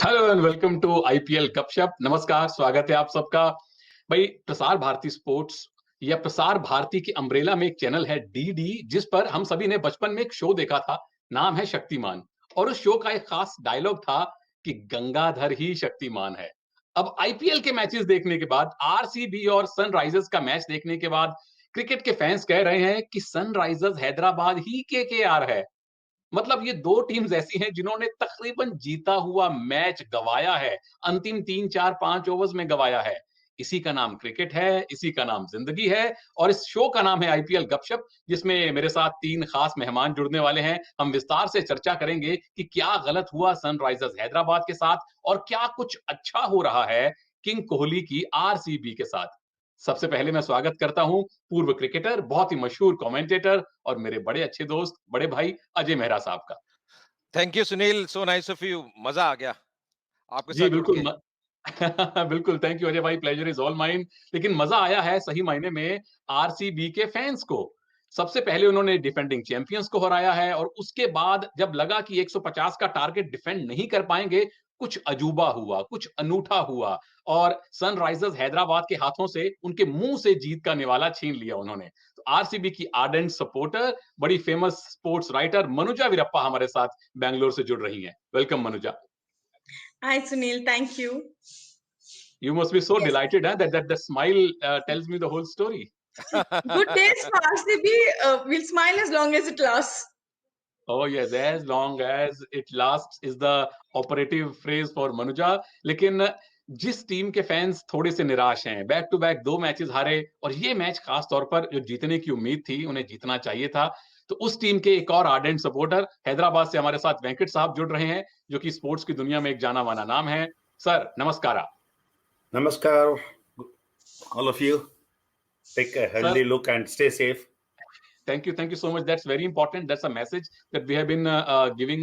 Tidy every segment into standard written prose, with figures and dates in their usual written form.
Hello and welcome to IPL गपशप। नमस्कार, स्वागत है आप सबका। भाई, प्रसार भारती स्पोर्ट्स या प्रसार भारती की अम्ब्रेला में एक चैनल है डीडी, जिस पर हम सभी ने बचपन में एक शो देखा था। नाम है शक्तिमान। और उस शो का एक खास डायलॉग था कि गंगाधर ही शक्तिमान है। अब आईपीएल के मैचेस देखने के बाद, आरसीबी और सनराइजर्स का मैच देखने के बाद, क्रिकेट के फैंस कह रहे हैं कि सनराइजर्स हैदराबाद ही केकेआर है। मतलब ये दो टीम्स ऐसी हैं जिन्होंने तकरीबन जीता हुआ मैच गंवाया है, अंतिम 3, 4, 5 ओवर्स में गंवाया है। इसी का नाम क्रिकेट है, इसी का नाम जिंदगी है। और इस शो का नाम है आईपीएल गपशप, जिसमें मेरे साथ 3 खास मेहमान जुड़ने वाले हैं। हम विस्तार से चर्चा करेंगे कि क्या गलत हुआ सनराइजर्स हैदराबाद के साथ और क्या कुछ अच्छा हो रहा है किंग कोहली की आरसीबी के साथ। सबसे पहले मैं स्वागत करता हूं पूर्व क्रिकेटर, बहुत ही मशहूर कमेंटेटर और मेरे बड़े अच्छे दोस्त, बड़े भाई अजय मेहरा साहब का। Thank you Sunil, so nice of you. मजा आ गया आपके जी साथ जुड़ बिल्कुल के। बिल्कुल, थैंक यू अजय भाई, प्लेजर इज ऑल माइन। लेकिन मजा आया है सही मायने में आरसीबी के फैंस को। सबसे पहले उन्होंने डिफेंडिंग चैंपियंस को हराया है और उसके बाद जब लगा कि 150 का टारगेट डिफेंड नहीं कर पाएंगे, कुछ अजूबा हुआ, कुछ अनूठा हुआ और सनराइजर्स हैदराबाद के हाथों से उनके मुंह से जीत का निवाला छीन लिया उन्होंने। तो आरसीबी की आर्डेंट सपोर्टर, बड़ी फेमस स्पोर्ट्स राइटर मनुजा वीरप्पा हमारे साथ बैंगलोर से जुड़ रही हैं। Welcome Manuja. Hi, Sunil. Thank you. You must be so Yes. delighted, huh, that the smile tells me the whole story. Good days for RCB. We'll smile as long as it lasts. Oh yes, as long as it lasts is the operative phrase for Manuja. लेकिन जिस team के fans थोड़े से निराश हैं, back to back 2 matches हारे और ये मैच खास तौर पर जो जीतने की उम्मीद थी, उन्हें जीतना चाहिए था। तो उस टीम के एक और आर्डेंट सपोर्टर हैदराबाद से हमारे साथ वेंकट साहब जुड़ रहे हैं, जो कि स्पोर्ट्स की दुनिया में एक जाना माना नाम है। सर नमस्कार। Namaskar, all of you. Take a healthy look and stay safe. Thank you so much. That's very important. That's a message that we have been giving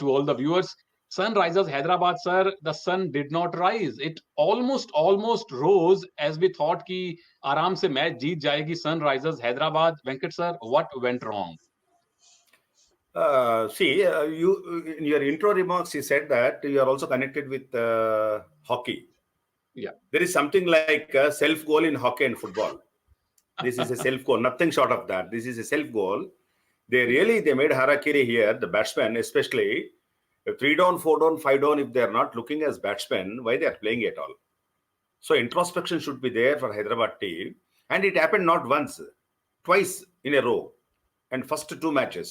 to all the viewers. Sunrisers Hyderabad, sir, the sun did not rise. It almost rose as we thought कि आराम से match जीत जाएगी Sunrisers Hyderabad. Venkat sir, what went wrong? You in your intro remarks, you said that you are also connected with hockey. Yeah. There is something like a self-goal in hockey and football. This is a self-goal, nothing short of that. This is a self-goal. They made harakiri here, the batsmen especially. 3 down, 4 down, 5 down, if they are not looking as batsmen, why they are playing at all? So introspection should be there for Hyderabad team. And it happened not once, twice in a row. And first 2 matches.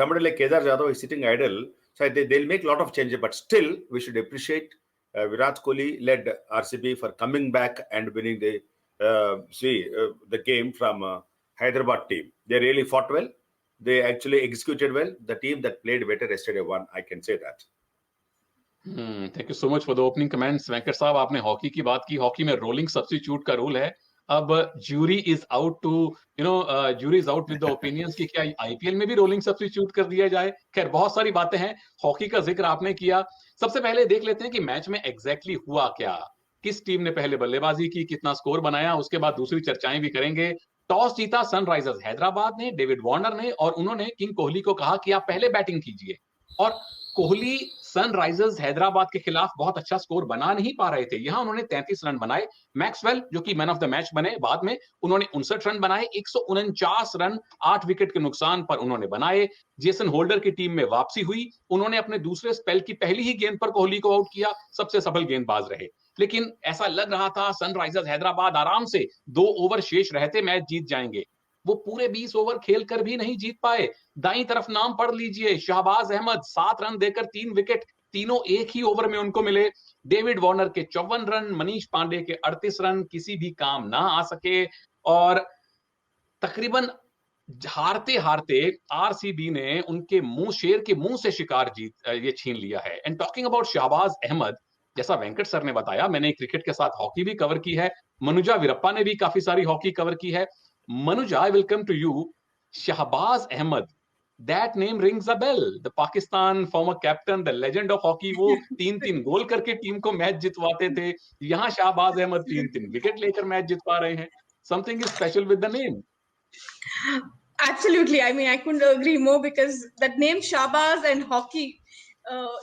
Somebody like Kedar Jadhav is sitting idle. So they'll make a lot of changes. But still, we should appreciate Virat Kohli led RCB for coming back and winning the game from Hyderabad team. They really fought well. They actually executed well. The team that played better yesterday won. I can say that. Thank you so much for the opening comments. Venkat साहब, आपने hockey की बात की। Hockey में rolling substitute का rule है। अब jury is out with the opinions कि क्या आईपीएल में भी रोलिंग सब्स्टिट्यूट कर दिया जाए। खैर, बहुत सारी बातें हैं। हॉकी का जिक्र आपने किया। सबसे पहले देख लेते हैं कि मैच में एग्जैक्टली हुआ क्या। किस टीम ने पहले बल्लेबाजी की, कितना स्कोर बनाया, उसके बाद दूसरी चर्चाएं भी करेंगे। टॉस जीता सनराइजर्स हैदराबाद ने, डेविड वार्नर ने, और उन्होंने किंग कोहली को कहा कि आप पहले बैटिंग कीजिए। और कोहली सनराइजर्स हैदराबाद के खिलाफ बहुत अच्छा स्कोर बना नहीं पा रहे थे। यहां उन्होंने 33 रन बनाए। मैक्सवेल, जो कि मैन ऑफ द मैच बने बाद में, उन्होंने 59 रन बनाए। 149 रन 8 विकेट के नुकसान पर उन्होंने बनाए। जेसन होल्डर की टीम में वापसी हुई। उन्होंने अपने दूसरे स्पेल की पहली ही गेंद पर कोहली को आउट किया। सबसे सफल गेंदबाज रहे। लेकिन ऐसा लग रहा था सनराइजर्स हैदराबाद आराम से 2 ओवर शेष रहते मैच जीत जाएंगे। वो पूरे 20 ओवर खेलकर भी नहीं जीत पाए। दाईं तरफ नाम पढ़ लीजिए, शहबाज अहमद 7 रन देकर 3 विकेट, तीनों एक ही ओवर में उनको मिले। डेविड वार्नर के 54 रन, मनीष पांडे के 38 रन किसी भी काम ना आ सके। और तकरीबन हारते हारते आरसीबी ने उनके मुंह, शेर के मुंह से शिकार ये छीन लिया है। And talking about Shahbaz Ahmed, जैसा वेंकट सर ने बताया, मैंने क्रिकेट के साथ हॉकी भी कवर की है। मनुजा वीरप्पा ने भी काफी सारी हॉकी कवर की है। Manuja, I will come to you. Shahbaz Ahmed, that name rings a bell. The Pakistan former captain, the legend of hockey, वो 3-3 गोल करके टीम को मैच जितवाते थे। यहाँ शहबाज अहमद 3-3 विकेट लेकर मैच जितवा रहे हैं। Something is special with the name. Absolutely. I mean, I couldn't agree more because that name Shahbaz and hockey,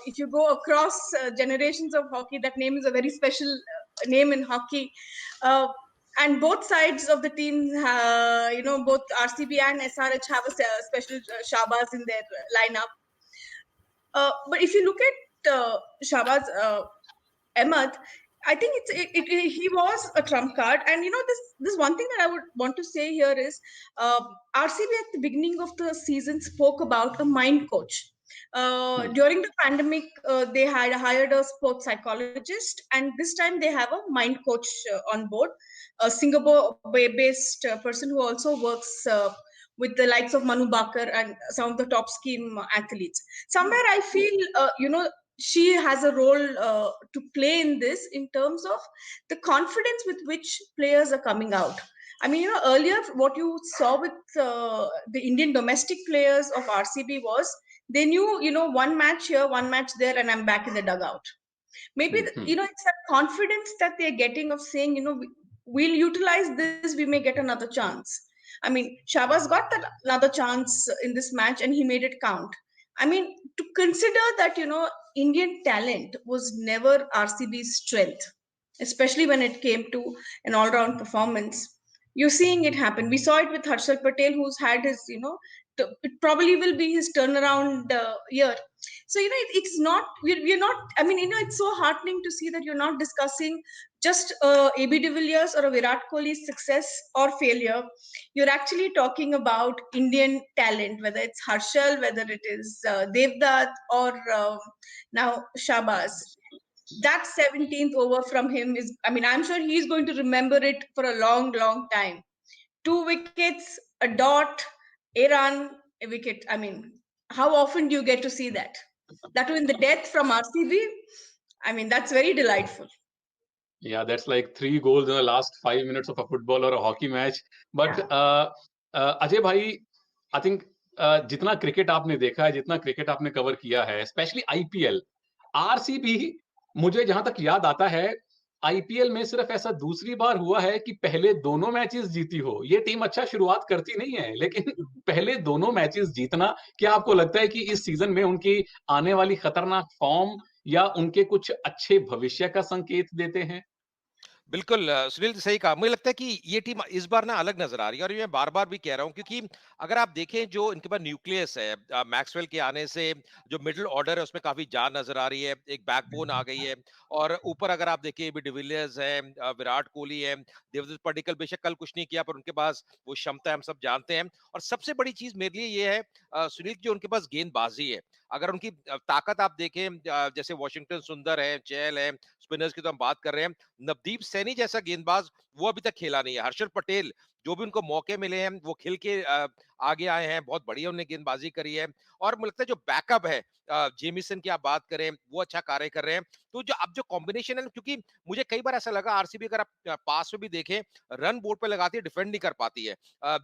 If you go across generations of hockey, that name is a very special name in hockey. And both sides of the team, both RCB and SRH have a special Shahbaz in their lineup. But if you look at Shahbaz Ahmed, I think he was a trump card. And this one thing that I would want to say here is RCB at the beginning of the season spoke about a mind coach. During the pandemic, they had hired a sports psychologist, and this time they have a mind coach on board, a Singapore-based person who also works with the likes of Manu Bakar and some of the top scheme athletes. Somewhere I feel, she has a role to play in this in terms of the confidence with which players are coming out. I mean, earlier what you saw with the Indian domestic players of RCB was they knew, one match here, one match there, and I'm back in the dugout. Maybe, it's that confidence that they're getting of saying, we'll utilize this, we may get another chance. I mean, Shahbaz got that another chance in this match and he made it count. I mean, to consider that, Indian talent was never RCB's strength, especially when it came to an all-round performance. You're seeing it happen. We saw it with Harshal Patel, who's had his, it probably will be his turnaround year. So, it's not, we're not, I mean, it's so heartening to see that you're not discussing just AB de Villiers or a Virat Kohli's success or failure. You're actually talking about Indian talent, whether it's Harshal, whether it is Devdutt or now Shahbaz. That 17th over from him is, I mean, I'm sure he's going to remember it for a long, long time. 2 wickets, a dot, a run, a wicket. I mean, how often do you get to see that? That in the death from RCB, I mean, that's very delightful. Yeah, that's like 3 goals in the last 5 minutes of a football or a hockey match. But Ajay bhai, I think जितना cricket आपने देखा है, जितना cricket आपने cover किया है, specially IPL, RCB, मुझे जहां तक याद आता है, आईपीएल में सिर्फ ऐसा दूसरी बार हुआ है कि पहले दोनों मैचेस जीती हो. ये टीम अच्छा शुरुआत करती नहीं है, लेकिन पहले दोनों मैचेस जीतना, क्या आपको लगता है कि इस सीजन में उनकी आने वाली खतरनाक फॉर्म या उनके कुछ अच्छे भविष्य का संकेत देते हैं? बिल्कुल सुनील जी सही कहा। मुझे लगता है कि ये टीम इस बार ना अलग नजर आ रही है और ये मैं बार-बार भी कह रहा हूँ क्योंकि अगर आप देखें जो इनके पास न्यूक्लियस है मैक्सवेल के आने से जो मिडिल ऑर्डर है उसमें काफी जान नजर आ रही है, एक बैकबोन आ गई है और ऊपर अगर आप देखें एबी डिविलियर्स है, विराट कोहली है, देवदत्त पडिक्कल बेशक कल कुछ नहीं किया पर उनके पास वो क्षमता है, हम सब जानते हैं। और सबसे बड़ी चीज मेरे लिए ये है सुनील जो उनके पास गेंदबाजी है। अगर उनकी ताकत आप देखें जैसे वॉशिंगटन सुंदर है, चहल है, स्पिनर्स की तो हम बात कर रहे हैं, नवदीप सैनी जैसा गेंदबाज वो अभी तक खेला नहीं है। हर्षल पटेल जो भी उनको मौके मिले हैं वो खेल के आगे आए हैं, बहुत बढ़िया उन्होंने गेंदबाजी करी है। और मुझे लगता है जो बैकअप है जेमिसन की आप बात करें वो अच्छा कार्य कर रहे हैं। तो जो अब जो कॉम्बिनेशन है क्योंकि मुझे कई बार ऐसा लगा आरसीबी अगर आप पास में भी देखें रन बोर्ड पे लगाती है डिफेंड नहीं कर पाती है।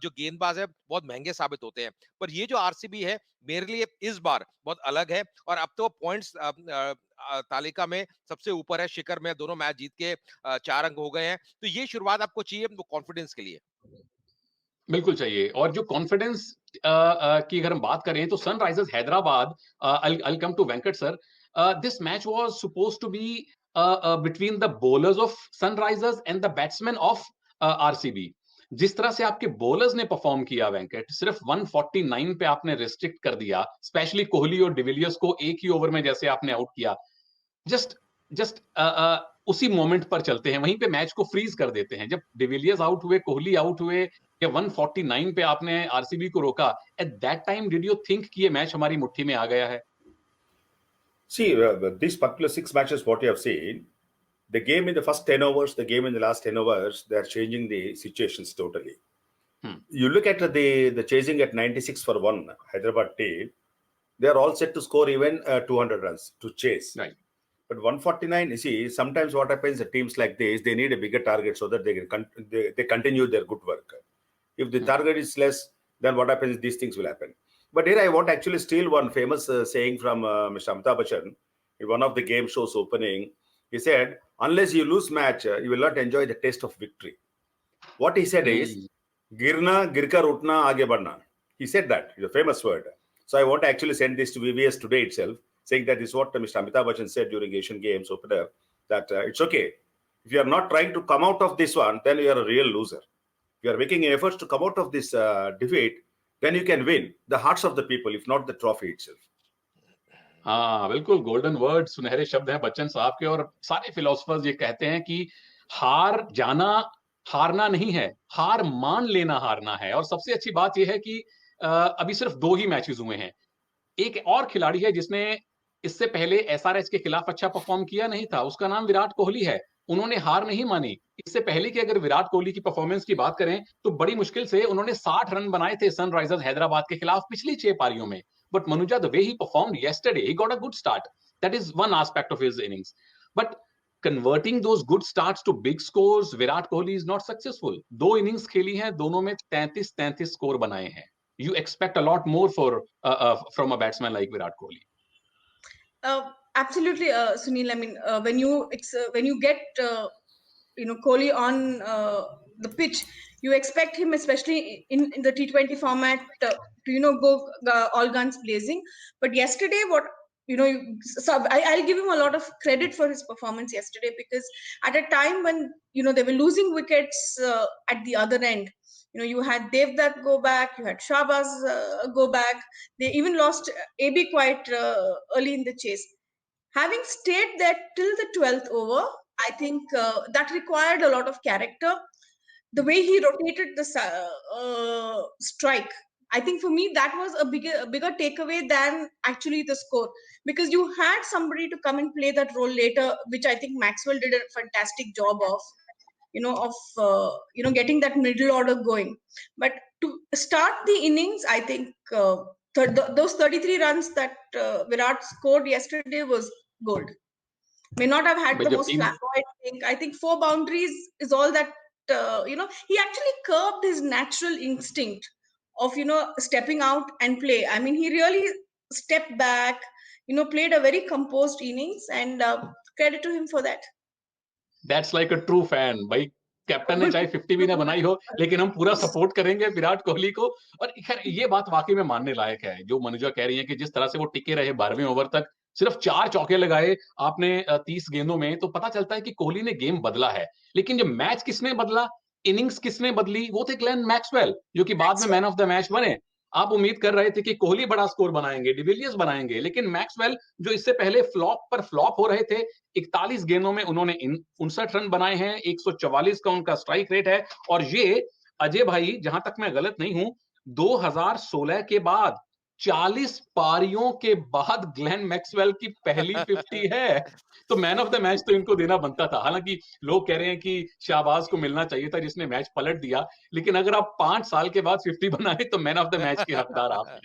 जो गेंदबाज है बहुत महंगे साबित होते हैं। पर ये जो आरसीबी है मेरे लिए इस बार बहुत अलग है और अब तो पॉइंट्स तालिका में सबसे ऊपर है, शिखर में दोनों मैच जीत के 4 अंक हो गए हैं। तो ये शुरुआत आपको चाहिए वो कॉन्फिडेंस के लिए। बिल्कुल चाहिए और जो कॉन्फिडेंस की अगर हम बात करें तो Sunrisers Hyderabad, I'll come to Venkat sir. This match was supposed to be between the bowlers of Sunrisers and the batsmen of RCB. जिस तरह से आपके बॉलर्स ने परफॉर्म किया वेंकट, सिर्फ 149 पे आपने रिस्ट्रिक्ट कर दिया, स्पेशली कोहली और डिविलियर्स को एक ही ओवर में जैसे आपने आउट किया, जस्ट उसी मोमेंट पर चलते हैं, वहीं पे मैच को फ्रीज कर देते हैं। जब डिविलियर्स आउट हुए, कोहली आउट हुए, या 149 पे आपने आरसीबी को रोका, at that time did you think कि ये मैच हमारी मुट्ठी में आ गया है? See, these particular 6 matches, what you have seen, the game in the first 10 overs, the game in the last 10 overs, they are changing the situations totally. You look at the chasing at 96 for 1, Hyderabad team, they are all set to score even 200 runs to chase. Right. But 149, you see, sometimes what happens at teams like this, they need a bigger target so that they continue their good work. If the target is less, then what happens, these things will happen. But here I want to actually steal one famous saying from Mr. Amitabh Bachchan in one of the game shows opening. He said, unless you lose match, you will not enjoy the taste of victory. What he said is, girna, girkar utna, aage badna. He said that, it's a famous word. So I want to actually send this to VVS today itself. saying that is what Mr. Amitabh Bachchan said during Asian Games opener, that it's okay. If you are not trying to come out of this one, then you are a real loser. If you are making efforts to come out of this defeat, then you can win the hearts of the people, if not the trophy itself. हाँ बिल्कुल, golden word, सुनहरे शब्द हैं बच्चन साहब के। और सारे philosophers ये कहते हैं कि हार जाना हारना नहीं है, हार मान लेना हारना है। और सबसे अच्छी बात यह है कि अभी सिर्फ 2 ही मैचेस हुए हैं। एक और खिलाड़ी है जिसने इससे पहले एसआरएच के खिलाफ अच्छा परफॉर्म किया नहीं था, उसका नाम विराट कोहली है। उन्होंने हार नहीं मानी। इससे पहले कि अगर विराट कोहली की परफॉर्मेंस की बात करें तो बड़ी मुश्किल से उन्होंने 60 रन बनाए थे सनराइजर्स हैदराबाद के खिलाफ पिछली 6 पारियों में। But Manuja, the way he performed yesterday, he got a good start. That is one aspect of his innings. But converting those good starts to big scores, Virat Kohli is not successful. 2 innings खेली हैं, दोनों में 33-33 score बनाए हैं. You expect a lot more from a batsman like Virat Kohli. Absolutely, Sunil. I mean, when you get Kohli on the pitch, you expect him, especially in the T20 format, to go all guns blazing. But yesterday, I'll give him a lot of credit for his performance yesterday, because at a time when they were losing wickets at the other end, you had Devdutt go back, you had Shahbaz go back. They even lost AB quite early in the chase. Having stayed there till the 12th over, I think that required a lot of character. The way he rotated the strike, I think for me that was a bigger takeaway than actually the score, because you had somebody to come and play that role later, which I think Maxwell did a fantastic job of. Getting that middle order going. But to start the innings, I think those 33 runs that Virat scored yesterday was gold. May not have had the most flamboyant thing. I think 4 boundaries is all that. He actually curbed his natural instinct of stepping out and play. I mean, he really stepped back. Played a very composed innings, and credit to him for that. That's like a true fan. भाई captain ने चाहे 50 भी ना बनाई हो, लेकिन हम पूरा सपोर्ट करेंगे विराट कोहली को। और खैर ये बात वाकई में मानने लायक है जो मनुजा कह रही है कि जिस तरह से वो टिके रहे 12वें ओवर तक, सिर्फ 4 चौके लगाए आपने 30 गेंदों में, तो पता चलता है कि कोहली ने गेम बदला है। लेकिन जो मैच किसने बदला, इनिंग्स किसने बदली, वो थे ग्लेन मैक्सवेल, जो कि बाद में मैन ऑफ द मैच बने। आप उम्मीद कर रहे थे कि कोहली बड़ा स्कोर बनाएंगे, डिविलियर्स बनाएंगे, लेकिन मैक्सवेल जो इससे पहले फ्लॉप पर फ्लॉप हो रहे थे, 41 गेंदों में उन्होंने 59 रन बनाए हैं, 144 का उनका स्ट्राइक रेट है। और ये अजय भाई, जहां तक मैं गलत नहीं हूं, 2016 के बाद 40 पारियों के बाद ग्लेन मैक्सवेल की पहली 50 है। तो मैन ऑफ द मैच तो इनको देना बनता था। हालांकि लोग कह रहे हैं कि शाहबाज को मिलना चाहिए था जिसने मैच पलट दिया, लेकिन अगर आप 5 साल के बाद 50 बनाए तो मैन ऑफ द मैच के हकदार आप हैं।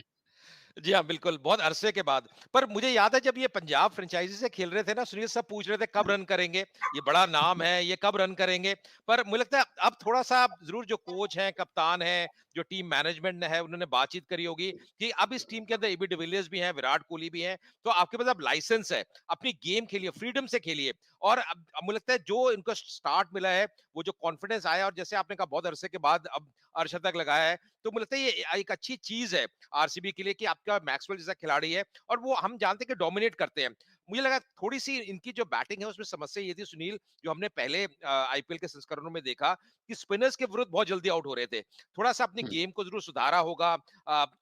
जी हाँ, बिल्कुल, बहुत अरसे के बाद। पर मुझे याद है जब ये पंजाब फ्रेंचाइजी से खेल रहे थे ना, सुनील, सब पूछ रहे थे कब रन करेंगे, ये बड़ा नाम है, ये कब रन करेंगे। पर मुझे लगता है अब थोड़ा-सा ज़रूर जो कोच हैं, कप्तान हैं, जो टीम मैनेजमेंट है, उन्होंने बातचीत करी होगी कि अब इस टीम के अंदर एबी डिविलियर्स भी हैं, विराट कोहली भी हैं, तो आपके पास अब लाइसेंस है, अपनी गेम खेलिए, फ्रीडम से खेलिए। और अब मुझे लगता है जो इनको स्टार्ट मिला है, वो जो कॉन्फिडेंस आया, और जैसे आपने कहा बहुत अरसे के बाद अब अर्धशतक लगाया है, तो मुझे लगता है ये एक अच्छी चीज़ है आरसीबी के लिए कि आपका मैक्सवेल जैसा खिलाड़ी है, और वो हम जानते हैं कि डोमिनेट करते हैं। मुझे लगा थोड़ी सी इनकी जो बैटिंग है उसमें समस्या ये थी, सुनील, जो हमने पहले आईपीएल के संस्करणों में देखा कि स्पिनर्स के विरुद्ध बहुत जल्दी आउट हो रहे थे। थोड़ा सा अपनी गेम को जरूर सुधारा होगा,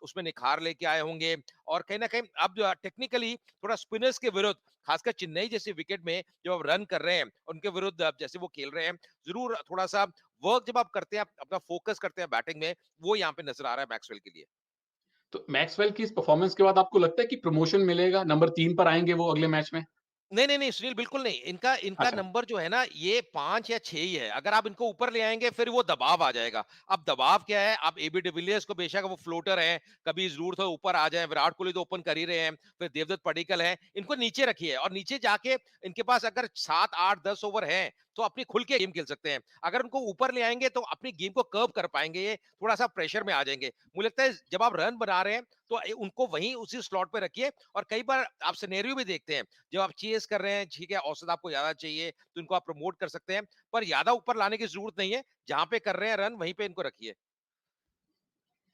उसमें निखार लेके आए होंगे, और कहीं ना कहीं अब टेक्निकली थोड़ा स्पिनर्स के विरुद्ध, खासकर चेन्नई जैसे विकेट में जब आप रन कर रहे हैं उनके विरुद्ध, अब जैसे वो खेल रहे हैं, जरूर थोड़ा सा वर्क जब आप करते हैं, अपना फोकस करते हैं बैटिंग में, वो यहाँ पे नजर आ रहा है मैक्सवेल के लिए। तो मैक्सवेल की इस परफॉर्मेंस के बाद आपको लगता है कि प्रमोशन मिलेगा, नंबर 3 पर आएंगे वो अगले मैच में? नहीं, नहीं, नहीं, सुनील, बिल्कुल नहीं। इनका इनका अच्छा। नंबर जो है ना, ये 5 या 6 ही है। अगर आप इनको ऊपर ले आएँगे, फिर वो दबाव आ जाएगा। अब दबाव क्या है? आप एबी डिविलियर्स को, बेशक वो फ्लोटर हैं, कभी ज़रूरत हो ऊपर आ जाएँ, विराट कोहली तो ओपन कर ही रहे हैं, फिर देवदत्त पडिक्कल हैं, इनको नीचे रखिए, और नीचे जाके इनके पास अगर 7, 8, 10 ओवर हैं, तो अपनी खुल के गेम खेल सकते हैं। अगर उनको ऊपर ले आएँगे, तो अपनी गेम को कर्व कर पाएँगे, ये थोड़ा-सा प्रेशर में आ जाएँगे। मुझे लगता है जब आप रन बना रहे हैं, तो उनको वहीं उसी स्लॉट पे रखिए, और कई बार आप सिनेरियो भी देखते हैं, जब आप चेस कर रहे हैं, ठीक है, औसत आपको ज्यादा चाहिए, तो इनको आप प्रमोट कर सकते हैं, पर ज्यादा ऊपर लाने की जरूरत नहीं है। जहां पे कर रहे हैं रन, वहीं पे इनको रखिए।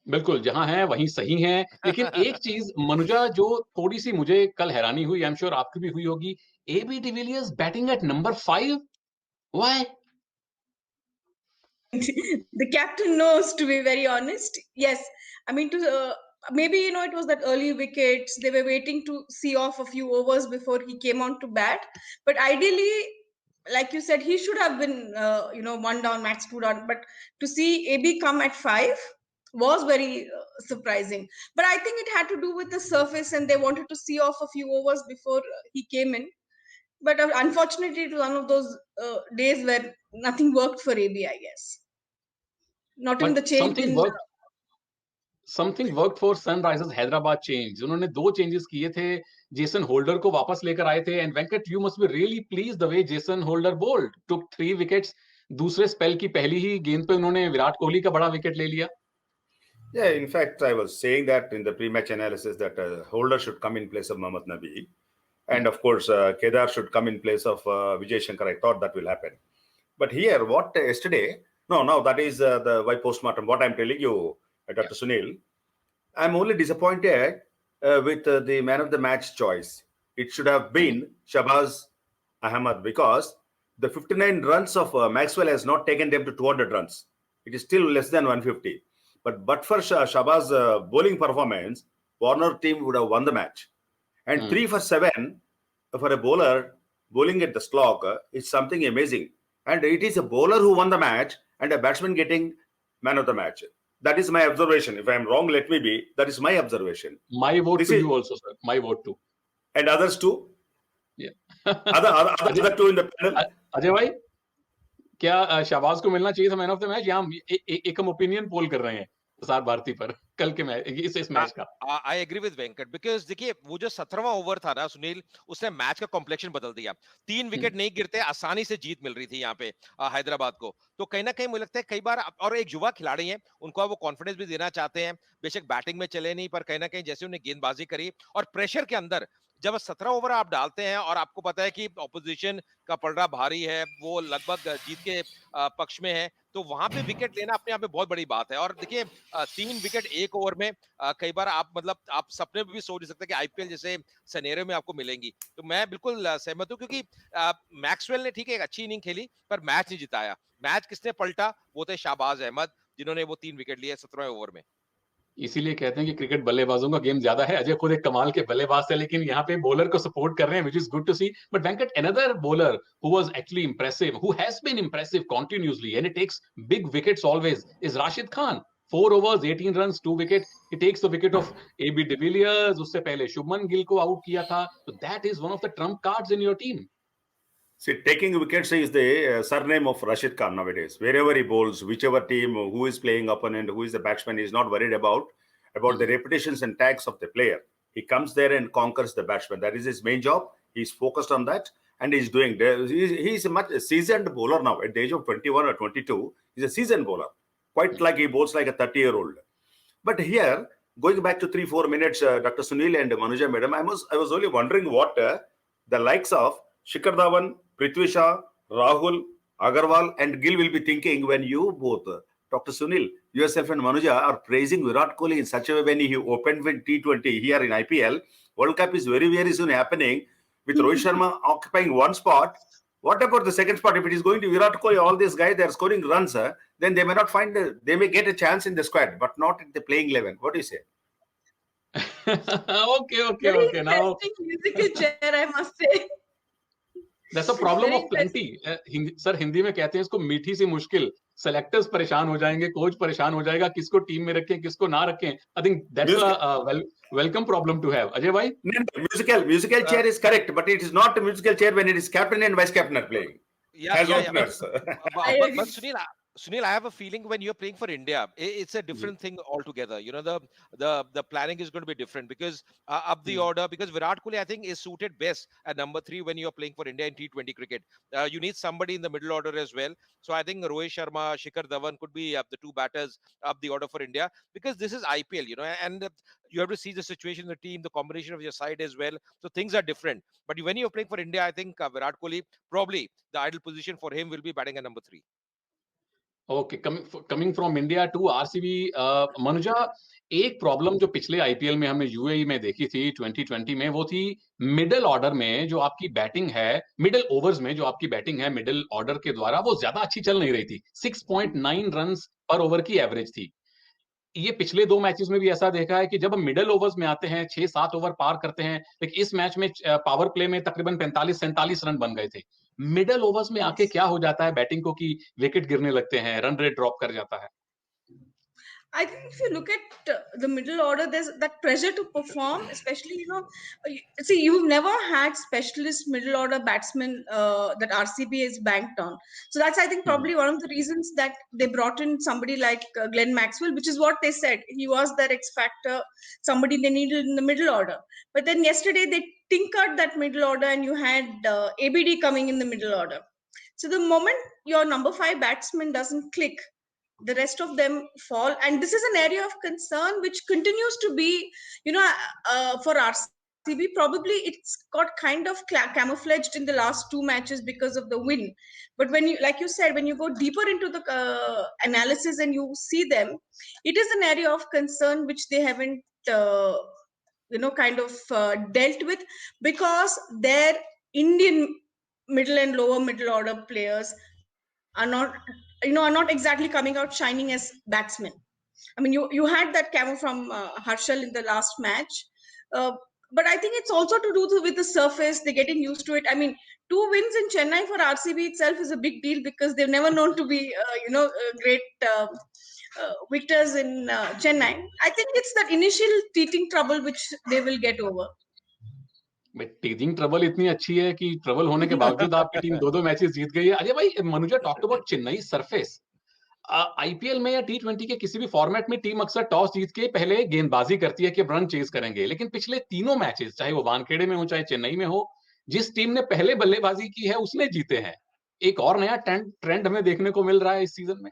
बिल्कुल, जहाँ हैं वहीं सही हैं। लेकिन एक चीज़ मनुजा जो थोड़ी-सी मुझे कल हैरानी हुई, आई एम श्योर आपकी भी हुई होगी, AB de Villiers batting at number 5 why? The captain knows, to be very honest. Yes, I mean, to maybe it was that early wickets. They were waiting to see off a few overs before he came on to bat. But ideally, like you said, he should have been one down, max two down. But to see AB come at 5 was very surprising. But I think it had to do with the surface, and they wanted to see off a few overs before he came in. But unfortunately, it was one of those days where nothing worked for AB, I guess. Not even the but change in something worked for Sunrisers Hyderabad change. उन्होंने 2 changes किए थे, Jason holder को वापस लेकर आए थे and Venkat you must be really pleased the way Jason Holder bowled, took 3 wickets. दूसरे स्पेल की पहली ही गेंद पे उन्होंने विराट कोहली का बड़ा विकेट ले लिया। Yeah, in fact, I was saying that in the pre-match analysis that Holder should come in place of Mohammad Nabi. And of course, Kedar should come in place of Vijay Shankar. I thought that will happen. But here, what yesterday, no, that is the why postmortem. What I'm telling you, Dr. Sunil, I'm only disappointed with the man of the match choice. It should have been Shabaz Ahmed because the 59 runs of Maxwell has not taken them to 200 runs. It is still less than 150. But for Shabaz's bowling performance, Warner team would have won the match. And 3 for 7 for a bowler bowling at the slog is something amazing. And it is a bowler who won the match and a batsman getting man of the match. That is my observation. If I am wrong, let me be. That is my observation. My vote This to is- you also, sir. My vote too. And others too. Yeah. Other two in the panel. Ajay भाई, क्या शहबाज को मिलना चाहिए था man of the match? यहाँ एक हम opinion poll कर रहे हैं प्रसार भारती पर कल के मैच, इस मैच का। I agree with Venkat because देखिए वो जो 17वां ओवर था ना सुनील, उसने मैच का कॉम्प्लेक्शन बदल दिया। 3 विकेट नहीं गिरते, आसानी से जीत मिल रही थी यहाँ पे हैदराबाद को। तो कहीं ना कहीं मुझे लगता है कई बार, और एक युवा खिलाड़ी है, उनको आप वो कॉन्फिडेंस भी देना चाहते हैं। बेशक बैटिंग में चले नहीं, पर कहीं ना कहीं जैसे उन्हें गेंदबाजी करी और प्रेशर के अंदर जब 17 ओवर आप डालते हैं और आपको पता है कि ऑपोजिशन का पलड़ा भारी है, वो लगभग जीत के पक्ष में है, तो वहां पे विकेट लेना अपने आप में बहुत बड़ी बात है। और देखिए 3 विकेट 1 ओवर में कई बार आप सपने में भी सोच नहीं सकते कि आईपीएल जैसे सिनेरियो में आपको मिलेंगी। तो मैं बिल्कुल सहमत हूं, क्योंकि मैक्सवेल ने ठीक है एक अच्छी इनिंग खेली, पर मैच नहीं जिताया। मैच किसने पलटा? वो थे शाहबाज अहमद, जिन्होंने वो 3 विकेट लिए 17वें ओवर में। इसीलिए कहते हैं कि क्रिकेट बल्लेबाजों का गेम ज्यादा है। अजय खुद एक कमाल के बल्लेबाज थे, लेकिन यहाँ पे बॉलर को सपोर्ट कर रहे हैं, which is good to see. But Venkat, another bowler who was actually impressive, who has been impressive continuously, and it takes big wickets always, is Rashid Khan. 4 overs, 18 runs, 2 wicket. He takes the wicket of AB de Villiers. उससे पहले शुभमन गिल को out किया था. So that is one of the trump cards in your team. See, taking wickets is the surname of Rashid Khan nowadays. Wherever he bowls, whichever team, who is playing opponent, who is the batsman, he is not worried about the reputations and tags of the player. He comes there and conquers the batsman. That is his main job. He's focused on that, and he's doing. He's a much seasoned bowler now. At the age of 21 or 22, he's a seasoned bowler. Quite like he bowls like a 30-year-old. But here, going back to 3-4 minutes, Dr. Sunil and Manuja Madam, I was only wondering what the likes of Shikhar Dhawan, Prithvi Shaw, Rahul, Agarwal, and Gill will be thinking when you both, Dr. Sunil, yourself and Manuja, are praising Virat Kohli in such a way when he opened with T20 here in IPL. World Cup is very, very soon happening with Rohit Sharma occupying one spot. What about the second spot? If it is going to Virat Kohli, all these guys, they are scoring runs, then they may not they may get a chance in the squad, but not in the playing 11. What do you say? Okay. Now, interesting musical chair, I must say. That's a problem Very of plenty. Sir Hindi में कहते हैं इसको मीठी सी मुश्किल। Selectors परेशान हो जाएंगे, coach परेशान हो जाएगा, किसको टीम में रखें, किसको ना रखें। I think that's a welcome problem to have. Ajay भाई? No, musical chair is correct, but it is not a musical chair when it is captain and vice captain are playing. But Sunil, I have a feeling when you're playing for India, it's a different thing altogether. You know, the planning is going to be different because up the order, because Virat Kohli, I think, is suited best at number 3 when you're playing for India in T20 cricket. You need somebody in the middle order as well. So I think Rohit Sharma, Shikhar Dhawan could be the 2 batters up the order for India, because this is IPL, you know, and you have to see the situation in the team, the combination of your side as well. So things are different. But when you're playing for India, I think Virat Kohli, probably the ideal position for him will be batting at number 3. Okay, coming from India to RCB, Manuja, एक problem जो पिछले IPL में हमने UAE में देखी थी 2020 में, वो थी मिडिल ऑर्डर में जो आपकी बैटिंग है, मिडिल ओवर्स में जो आपकी बैटिंग है मिडिल ऑर्डर के द्वारा, वो ज्यादा अच्छी चल नहीं रही थी। 6.9 रन्स पर ओवर की एवरेज थी। ये पिछले 2 मैचेस में भी ऐसा देखा है कि जब हम मिडिल ओवर्स में आते हैं, 6-7 ओवर पार करते हैं, लेकिन इस मैच में पावर प्ले में तकरीबन 45-47 रन बन गए थे। मिडिल ओवर्स में आके Yes. क्या हो जाता है बैटिंग को कि विकेट गिरने लगते हैं, रन रेट ड्रॉप कर जाता है? I think if you look at the middle order, there's that pressure to perform, especially, see, you've never had specialist middle order batsmen that RCB is banked on. So that's, I think, probably one of the reasons that they brought in somebody like Glenn Maxwell, which is what they said. He was their X factor, somebody they needed in the middle order. But then yesterday they tinkered that middle order and you had ABD coming in the middle order. So the moment your number 5 batsman doesn't click, the rest of them fall, and this is an area of concern which continues to be, for RCB. Probably it's got kind of camouflaged in the last 2 matches because of the win, but when you, like you said, when you go deeper into the analysis and you see them, it is an area of concern which they haven't kind of dealt with, because their Indian middle and lower middle order players are not, are not exactly coming out shining as batsmen. I mean, you had that camo from Harshal in the last match, but I think it's also to do with the surface. They're getting used to it. I mean, 2 wins in Chennai for RCB itself is a big deal, because they've never known to be, great victors in Chennai. I think it's that initial teething trouble which they will get over. टीजिंग trouble इतनी अच्छी है कि trouble होने के बावजूद आपकी team 2-2 matches जीत गई है। अजय भाई, Manuja talked about Chennai surface. IPL में या टी20 के किसी भी फॉर्मेट में टीम अक्सर टॉस जीत के पहले गेंदबाजी करती है कि अब रन चेज करेंगे, लेकिन पिछले तीनों मैचेस, चाहे वो वानखेड़े में हो चाहे चेन्नई में हो, जिस टीम ने पहले बल्लेबाजी की है उसने जीते हैं। एक और नया ट्रेंड हमें देखने को मिल रहा है इस सीजन में।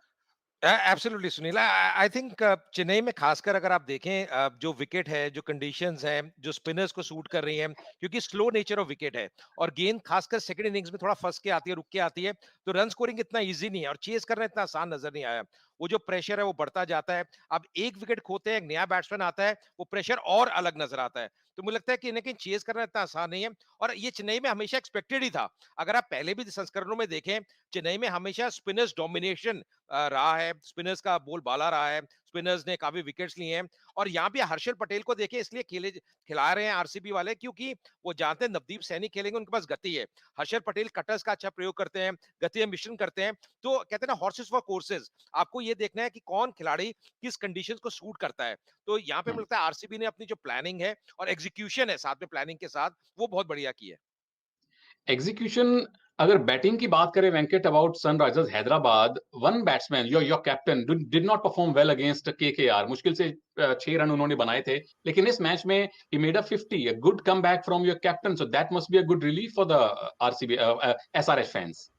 Absolutely Sunil, I think Chennai में खासकर अगर आप देखें, जो विकेट है, जो कंडीशंस हैं, जो स्पिनर्स को सूट कर रही हैं, क्योंकि स्लो नेचर ऑफ विकेट है और गेंद खासकर सेकंड इनिंग्स में थोड़ा फंस के आती है, रुक के आती है, तो रन स्कोरिंग इतना इजी नहीं है और चेस करना इतना आसान नजर नहीं आया। वो जो प्रेशर है वो बढ़ता जाता है। अब एक विकेट खोते हैं, एक नया बैट्समैन आता है, वो प्रेशर और अलग नजर आता है। तो मुझे लगता है कि इन्हें चेस करना इतना आसान नहीं है और ये चेन्नई में हमेशा एक्सपेक्टेड ही था। अगर आप पहले भी संस्करणों में देखें, चेन्नई में हमेशा स्पिनर्स डोमिनेशन रहा है, स्पिनर्स का बोलबाला रहा है, स्पिनर्स ने काफी विकेट्स लिए हैं और यहाँ पे हर्षल पटेल को देखें इसलिए खिला रहे हैं आरसीबी वाले, क्योंकि वो जानते हैं नवदीप सैनी खेलेंगे, उनके पास गति है। हर्षल पटेल कटर्स का अच्छा प्रयोग करते हैं, गति में मिश्रण करते हैं, तो कहते हैं ना हॉर्सेस फॉर कोर्सेज। आपको ये देखना है कि कौन खिलाड़ी किस कंडीशंस को सूट करता है। तो यहाँ पे मुझे लगता है आरसीबी ने अपनी जो प्लानिंग है और एग्जीक्यूशन है साथ में प्लानिंग के साथ, वो बहुत बढ़िया की है। एग्जीक्यूशन, अगर बैटिंग की बात करें Venkat, about Sunrisers Hyderabad, one batsman your captain did not perform well against KKR. मुश्किल से 6 रन उन्होंने बनाए थे, लेकिन इस मैच में he made a 50, a good comeback from your captain, so that must be a good relief for the RCB SRH fans.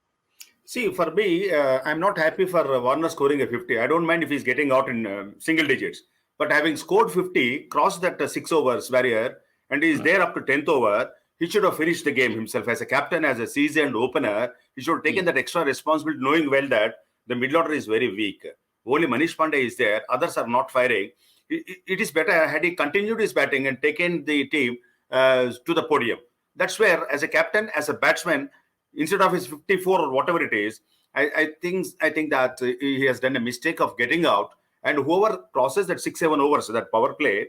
See, for me, I'm not happy for Warner scoring a 50. I don't mind if he's getting out in single digits. But having scored 50, crossed that 6 overs barrier, and he's there up to 10th over, he should have finished the game himself. As a captain, as a seasoned opener, he should have taken that extra responsibility, knowing well that the middle order is very weak. Only Manish Pandey is there. Others are not firing. It is better had he continued his batting and taken the team to the podium. That's where, as a captain, as a batsman, instead of his 54 or whatever it is, I think that he has done a mistake of getting out. And whoever crosses that 6-7 overs, that power play,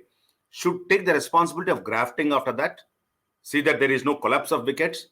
should take the responsibility of grafting after that. See that there is no collapse of wickets.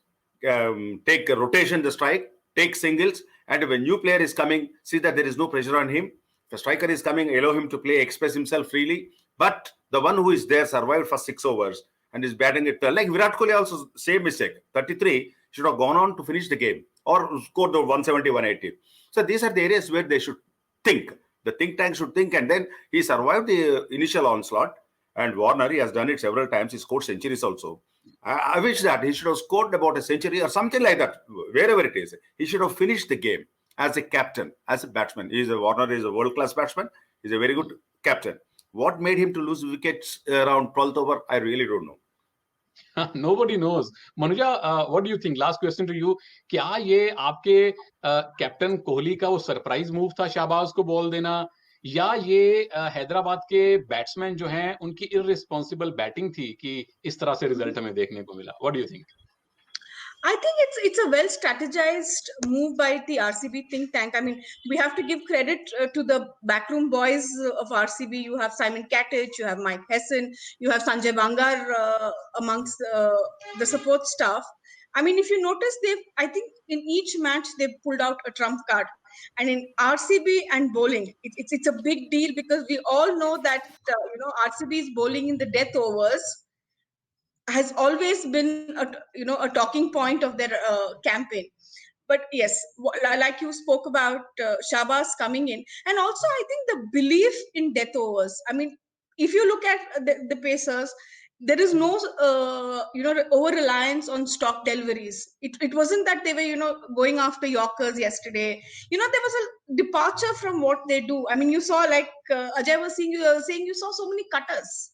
Take a rotation, the strike, take singles, and if a new player is coming, see that there is no pressure on him. If a striker is coming, allow him to play, express himself freely. But the one who is there survived for 6 overs and is batting it like Virat Kohli, also same mistake. 33 should have gone on to finish the game or score the 170, 180. So these are the areas where they should think. The think tank should think, and then he survived the initial onslaught. And Warner, he has done it several times. He scored centuries also. I wish that he should have scored about a century or something like that, wherever it is. He should have finished the game as a captain, as a batsman. Warner is a world-class batsman. He's a very good captain. What made him to lose wickets around 12th over, I really don't know. Nobody knows. Manoja, what do you think? Last question to you. क्या ये आपके captain Kohli का वो surprise move था शाहबाज को ball देना, या ये हैदराबाद के बैट्समैन जो हैं उनकी इररिस्पॉन्सिबल बैटिंग थी कि इस तरह से रिजल्ट हमें देखने को मिला? What do you think? I think it's a well strategized move by the RCB think tank. I mean, we have to give credit to the backroom boys of RCB. You have Simon Katich, you have Mike Hesson, you have Sanjay Bangar amongst the support staff. I mean, if you notice, I think in each match they've pulled out a trump card. And in RCB and bowling, it's a big deal because we all know that RCB's bowling in the death overs has always been a talking point of their campaign. But yes, like you spoke about Shahbaz coming in, and also I think the belief in death overs. I mean, if you look at the Pacers, there is no over reliance on stock deliveries. It wasn't that they were going after Yorkers yesterday. There was a departure from what they do. I mean, you saw, like Ajay was saying you saw so many cutters.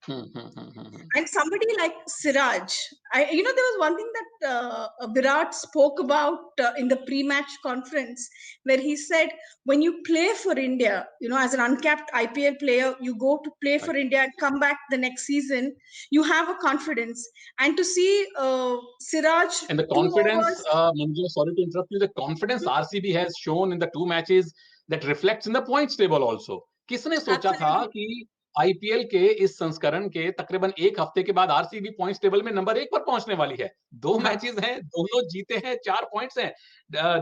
And somebody like Siraj, there was one thing that Virat spoke about in the pre-match conference, where he said, when you play for India, as an uncapped IPL player, you go to play for India and come back the next season, you have a confidence. And to see Siraj and the confidence, Manju, sorry to interrupt you, the confidence RCB has shown in the 2 matches that reflects in the points table also. किसने सोचा था कि IPL के इस संस्करण के तकरीबन 1 हफ्ते के बाद आरसीबी पॉइंट्स टेबल में नंबर 1 पर पहुंचने वाली है? 2 मैचेस हैं, दोनों जीते हैं, 4 पॉइंट्स हैं।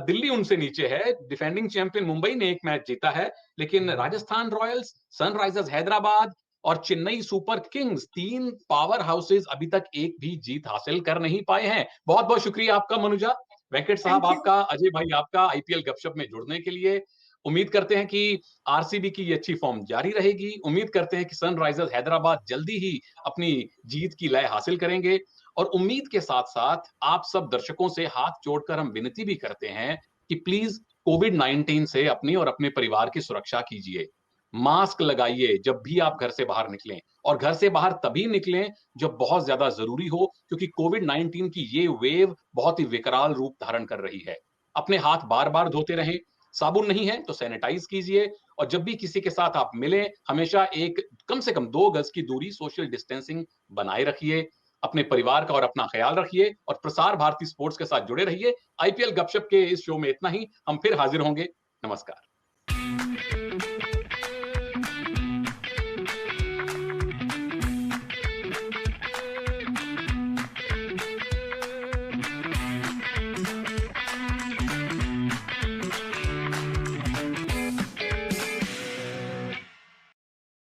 दिल्ली उनसे नीचे है, डिफेंडिंग चैंपियन मुंबई ने 1 मैच जीता है, लेकिन राजस्थान रॉयल्स, सनराइजर्स हैदराबाद और Chennai super Kings 3 power houses अभी तक एक भी जीत हासिल कर नहीं पाए हैं। बहुत-बहुत शुक्रिया आपका मनुजा, वेंकट साहब आपका, अजय भाई आपका आईपीएल गपशप में जुड़ने के लिए। उम्मीद करते हैं कि आरसीबी की ये अच्छी फॉर्म जारी रहेगी। उम्मीद करते हैं कि सनराइजर्स हैदराबाद जल्दी ही अपनी जीत की लय हासिल करेंगे, और उम्मीद के साथ-साथ आप सब दर्शकों से हाथ जोड़कर हम विनती भी करते हैं कि प्लीज कोविड-19 से अपनी और अपने परिवार की सुरक्षा कीजिए। मास्क लगाइए जब भी आप घर से बाहर निकलें, और घर से बाहर तभी निकलें जब बहुत ज्यादा जरूरी हो, क्योंकि कोविड-19 की ये वेव बहुत ही विकराल रूप धारण कर रही है। अपने हाथ बार-बार धोते रहें, साबुन नहीं है तो सैनिटाइज कीजिए, और जब भी किसी के साथ आप मिलें, हमेशा एक कम से कम 2 गज की दूरी, सोशल डिस्टेंसिंग बनाए रखिए। अपने परिवार का और अपना ख्याल रखिए, और प्रसार भारती स्पोर्ट्स के साथ जुड़े रहिए। आईपीएल गपशप के इस शो में इतना ही, हम फिर हाजिर होंगे। नमस्कार।